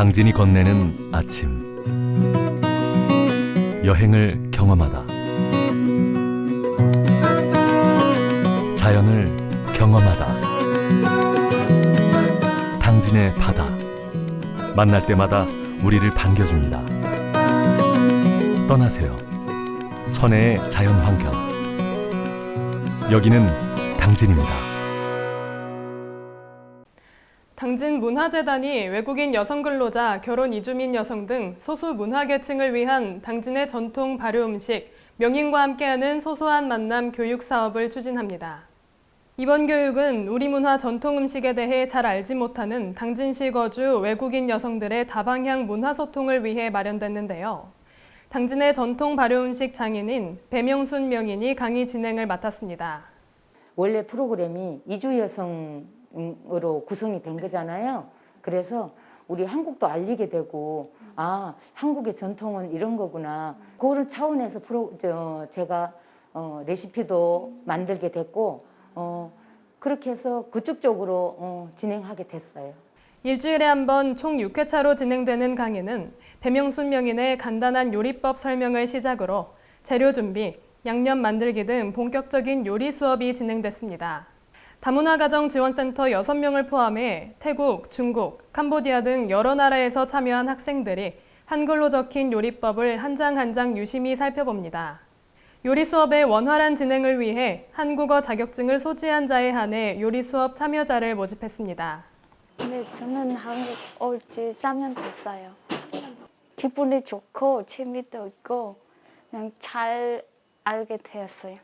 당진이 건네는 아침. 여행을 경험하다. 자연을 경험하다. 당진의 바다. 만날 때마다 우리를 반겨줍니다. 떠나세요. 천혜의 자연환경. 여기는 당진입니다. 당진문화재단이 외국인 여성 근로자, 결혼 이주민 여성 등 소수 문화계층을 위한 당진의 전통 발효 음식, 명인과 함께하는 소소한 만남 교육 사업을 추진합니다. 이번 교육은 우리 문화 전통 음식에 대해 잘 알지 못하는 당진시 거주 외국인 여성들의 다방향 문화 소통을 위해 마련됐는데요. 당진의 전통 발효 음식 장인인 배명순 명인이 강의 진행을 맡았습니다. 원래 프로그램이 이주 여성으로 구성이 된 거잖아요. 그래서 우리 한국도 알리게 되고, 아, 한국의 전통은 이런 거구나. 그런 차원에서 제가 레시피도 만들게 됐고, 그렇게 해서 그쪽 쪽으로 진행하게 됐어요. 일주일에 한 번 총 6회차로 진행되는 강의는 배명순 명인의 간단한 요리법 설명을 시작으로 재료 준비, 양념 만들기 등 본격적인 요리 수업이 진행됐습니다. 다문화가정지원센터 6명을 포함해 태국, 중국, 캄보디아 등 여러 나라에서 참여한 학생들이 한글로 적힌 요리법을 한 장 한 장 유심히 살펴봅니다. 요리 수업의 원활한 진행을 위해 한국어 자격증을 소지한 자에 한해 요리 수업 참여자를 모집했습니다. 네, 저는 한국 올 지 3년 됐어요. 기분이 좋고 재미도 있고 그냥 잘 알게 되었어요.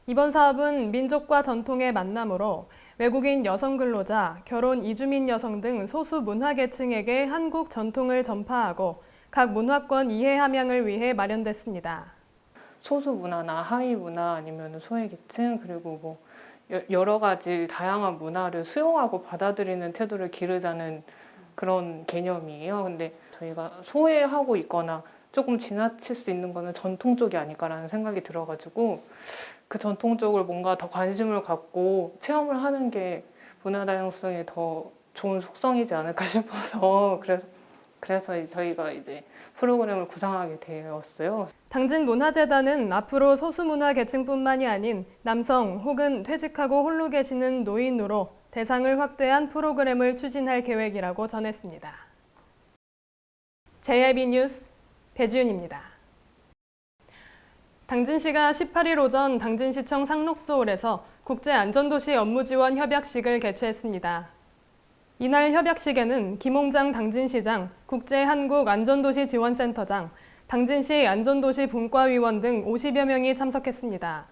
이번 사업은 민족과 전통의 만남으로 외국인 여성 근로자, 결혼 이주민 여성 등 소수 문화계층에게 한국 전통을 전파하고 각 문화권 이해 함양을 위해 마련됐습니다. 소수 문화나 하위 문화 아니면 소외계층 그리고 뭐 여러 가지 다양한 문화를 수용하고 받아들이는 태도를 기르자는 그런 개념이에요. 근데 저희가 소외하고 있거나 조금 지나칠 수 있는 거는 전통 쪽이 아닐까라는 생각이 들어가지고 그 전통 쪽을 뭔가 더 관심을 갖고 체험을 하는 게 문화 다양성에 더 좋은 속성이지 않을까 싶어서 그래서 저희가 이제 프로그램을 구상하게 되었어요. 당진문화재단은 앞으로 소수문화 계층뿐만이 아닌 남성 혹은 퇴직하고 홀로 계시는 노인으로 대상을 확대한 프로그램을 추진할 계획이라고 전했습니다. JIB 뉴스 배지윤입니다. 당진시가 18일 오전 당진시청 상록수홀에서 국제안전도시 업무지원 협약식을 개최했습니다. 이날 협약식에는 김홍장 당진시장, 국제한국안전도시지원센터장, 당진시 안전도시 분과위원 등 50여 명이 참석했습니다.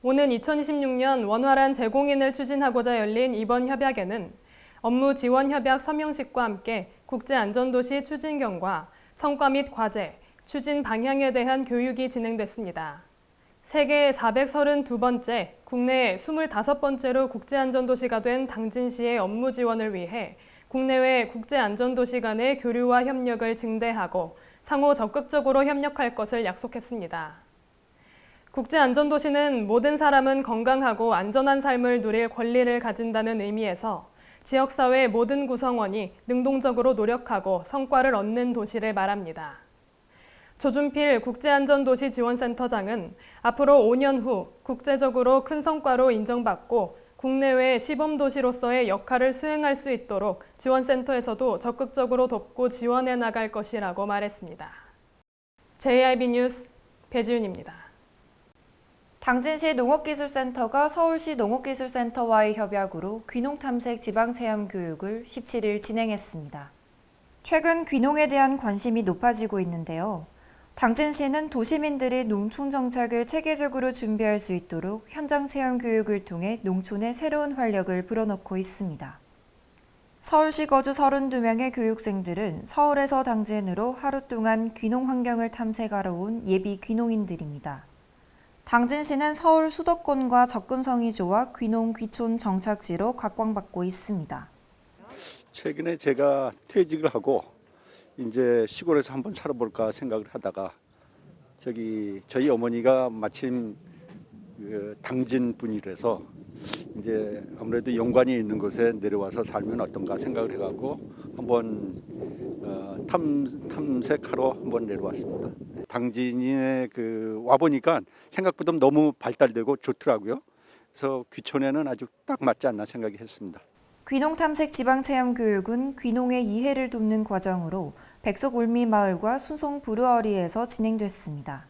오는 2026년 원활한 재공인을 추진하고자 열린 이번 협약에는 업무 지원 협약 서명식과 함께 국제안전도시 추진경과 성과 및 과제, 추진 방향에 대한 교육이 진행됐습니다. 세계 432번째, 국내 25번째로 국제안전도시가 된 당진시의 업무 지원을 위해 국내외 국제안전도시 간의 교류와 협력을 증대하고 상호 적극적으로 협력할 것을 약속했습니다. 국제안전도시는 모든 사람은 건강하고 안전한 삶을 누릴 권리를 가진다는 의미에서 지역사회 모든 구성원이 능동적으로 노력하고 성과를 얻는 도시를 말합니다. 조준필 국제안전도시지원센터장은 앞으로 5년 후 국제적으로 큰 성과로 인정받고 국내외 시범도시로서의 역할을 수행할 수 있도록 지원센터에서도 적극적으로 돕고 지원해 나갈 것이라고 말했습니다. JIB 뉴스 배지윤입니다. 당진시 농업기술센터가 서울시 농업기술센터와의 협약으로 귀농탐색 지방체험 교육을 17일 진행했습니다. 최근 귀농에 대한 관심이 높아지고 있는데요. 당진시는 도시민들이 농촌 정착을 체계적으로 준비할 수 있도록 현장 체험 교육을 통해 농촌에 새로운 활력을 불어넣고 있습니다. 서울시 거주 32명의 교육생들은 서울에서 당진으로 하루 동안 귀농 환경을 탐색하러 온 예비 귀농인들입니다. 당진시는 서울 수도권과 접근성이 좋아 귀농 귀촌 정착지로 각광받고 있습니다. 최근에 제가 퇴직을 하고 이제 시골에서 한번 살아볼까 생각을 하다가 저희 어머니가 마침 당진 분이라서 이제 아무래도 연관이 있는 곳에 내려와서 살면 어떤가 생각을 해가지고 한번 탐색하러 한번 내려왔습니다. 당진에 와 보니까 생각보다 너무 발달되고 좋더라고요. 그래서 귀촌에는 아주 딱 맞지 않나 생각이 했습니다. 귀농 탐색 지방 체험 교육은 귀농의 이해를 돕는 과정으로 백석올미마을과 순송 부르어리에서 진행됐습니다.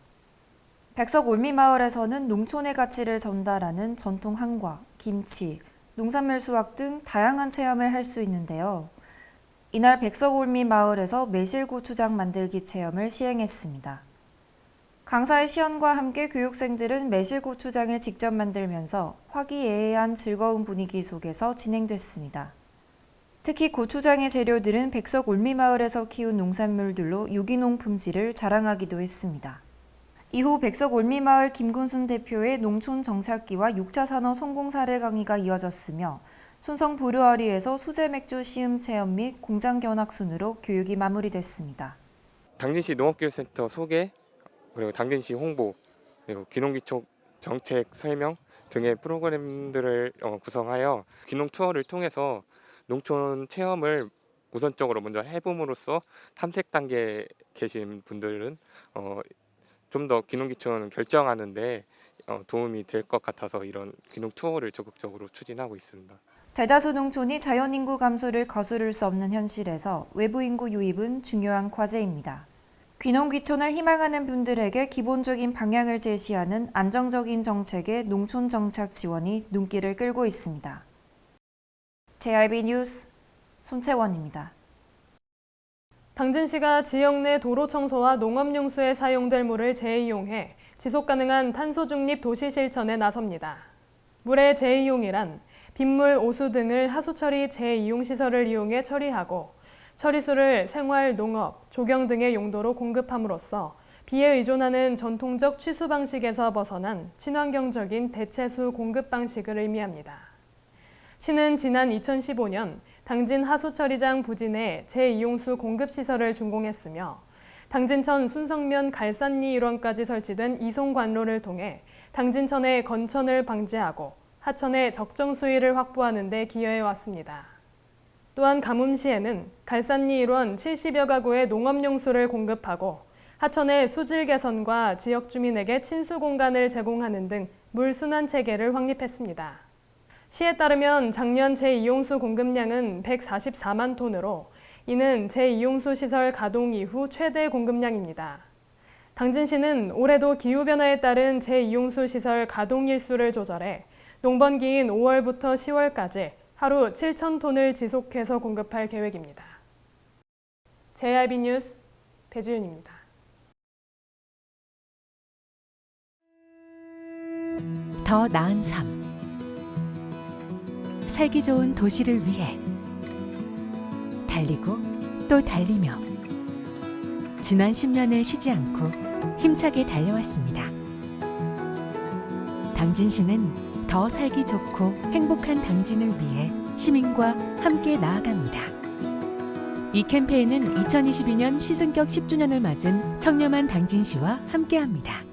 백석올미마을에서는 농촌의 가치를 전달하는 전통 한과, 김치, 농산물 수확 등 다양한 체험을 할 수 있는데요. 이날 백석올미마을에서 매실고추장 만들기 체험을 시행했습니다. 강사의 시연과 함께 교육생들은 매실고추장을 직접 만들면서 화기애애한 즐거운 분위기 속에서 진행됐습니다. 특히 고추장의 재료들은 백석올미마을에서 키운 농산물들로 유기농 품질을 자랑하기도 했습니다. 이후 백석올미마을 김군순 대표의 농촌 정착기와 6차 산업 성공 사례 강의가 이어졌으며 순성 보르어리에서 수제 맥주 시음 체험 및 공장 견학 순으로 교육이 마무리됐습니다. 당진시 농업교육센터 소개, 그리고 당진시 홍보, 그리고 귀농귀촌 정책 설명 등의 프로그램들을 구성하여 귀농 투어를 통해서 농촌 체험을 우선적으로 먼저 해봄으로써 탐색 단계에 계신 분들은 좀 더 귀농귀촌 결정하는데 도움이 될 것 같아서 이런 귀농 투어를 적극적으로 추진하고 있습니다. 대다수 농촌이 자연인구 감소를 거스를 수 없는 현실에서 외부 인구 유입은 중요한 과제입니다. 귀농귀촌을 희망하는 분들에게 기본적인 방향을 제시하는 안정적인 정책의 농촌 정착 지원이 눈길을 끌고 있습니다. JRB 뉴스 손채원입니다. 당진시가 지역 내 도로 청소와 농업용수에 사용될 물을 재이용해 지속가능한 탄소중립 도시 실천에 나섭니다. 물의 재이용이란 빗물, 오수 등을 하수처리 재이용시설을 이용해 처리하고 처리수를 생활, 농업, 조경 등의 용도로 공급함으로써 비에 의존하는 전통적 취수 방식에서 벗어난 친환경적인 대체수 공급 방식을 의미합니다. 시는 지난 2015년 당진 하수처리장 부진에 재이용수 공급시설을 준공했으며 당진천 순성면 갈산리 일원까지 설치된 이송관로를 통해 당진천의 건천을 방지하고 하천의 적정 수위를 확보하는 데 기여해왔습니다. 또한 가뭄시에는 갈산리 일원 70여 가구에 농업용수를 공급하고 하천의 수질 개선과 지역 주민에게 친수 공간을 제공하는 등 물순환 체계를 확립했습니다. 시에 따르면 작년 재이용수 공급량은 144만 톤으로 이는 재이용수 시설 가동 이후 최대 공급량입니다. 당진시는 올해도 기후변화에 따른 재이용수 시설 가동 일수를 조절해 농번기인 5월부터 10월까지 하루 7,000톤을 지속해서 공급할 계획입니다. JRB 뉴스 배지윤입니다. 더 나은 삶. 살기 좋은 도시를 위해 달리고 또 달리며 지난 10년을 쉬지 않고 힘차게 달려왔습니다. 당진시는 더 살기 좋고 행복한 당진을 위해 시민과 함께 나아갑니다. 이 캠페인은 2022년 시승격 10주년을 맞은 청렴한 당진시와 함께합니다.